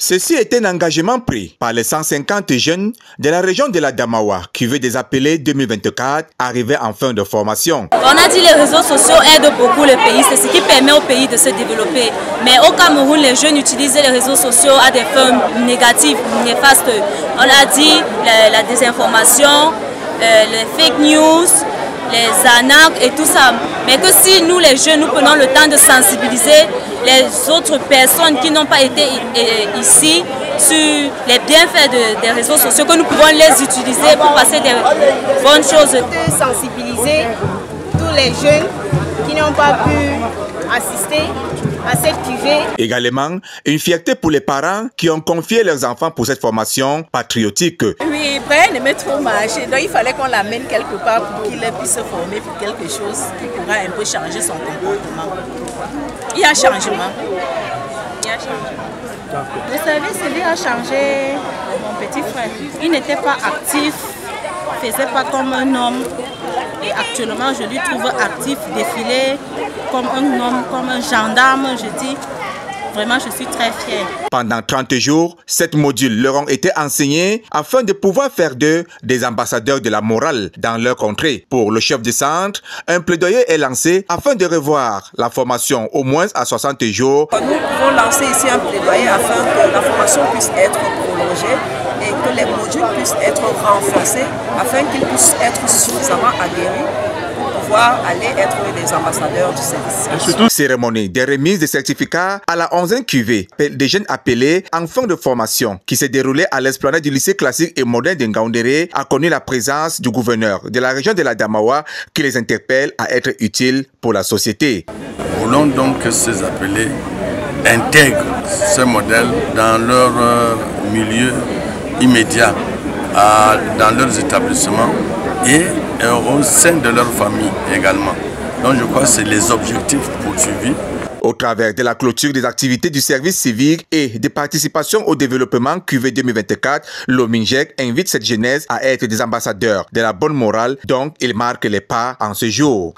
Ceci est un engagement pris par les 150 jeunes de la région de la Damawa qui veut des appelés 2024 arrivés en fin de formation. On a dit que les réseaux sociaux aident beaucoup le pays, c'est ce qui permet au pays de se développer. Mais au Cameroun, les jeunes utilisent les réseaux sociaux à des fins négatives, néfastes. On a dit la désinformation, les fake news, les arnaques et tout ça. Mais que si nous les jeunes, nous prenons le temps de sensibiliser les autres personnes qui n'ont pas été ici sur les bienfaits des réseaux sociaux, que nous pouvons les utiliser pour passer des bonnes choses. De sensibiliser tous les jeunes qui n'ont pas pu assister à cette cuvée. Également, une fierté pour les parents qui ont confié leurs enfants pour cette formation patriotique. Oui, Brian aimait trop marcher, donc il fallait qu'on l'amène quelque part pour qu'il puisse se former pour quelque chose qui pourra un peu changer son comportement. Il y a changement. Vous savez, celui a changé mon petit frère. Il n'était pas actif, ne faisait pas comme un homme. Et actuellement, je lui trouve actif, défilé comme un homme, comme un gendarme, je dis. Vraiment, je suis très fière. Pendant 30 jours, 7 modules leur ont été enseignés afin de pouvoir faire d'eux des ambassadeurs de la morale dans leur contrée. Pour le chef de centre, un plaidoyer est lancé afin de revoir la formation au moins à 60 jours. Nous pouvons lancer ici un plaidoyer afin que la formation puisse être prolongée et que les modules puissent être renforcés afin qu'ils puissent être suffisamment aguerris pour pouvoir aller être des ambassadeurs du service. Cérémonie de remise de certificats à la 11e cuvée des jeunes appelés en fin de formation qui s'est déroulée à l'esplanade du lycée classique et moderne de Ngaoundéré a connu la présence du gouverneur de la région de la Damawa qui les interpelle à être utiles pour la société. Nous voulons donc que ces appelés intègrent ce modèle dans leur milieu immédiat, dans leurs établissements et au sein de leur famille également. Donc je crois que c'est les objectifs poursuivis. Au travers de la clôture des activités du service civique et de participation au développement QV 2024, l'OMINJEC invite cette jeunesse à être des ambassadeurs de la bonne morale, donc il marque les pas en ce jour.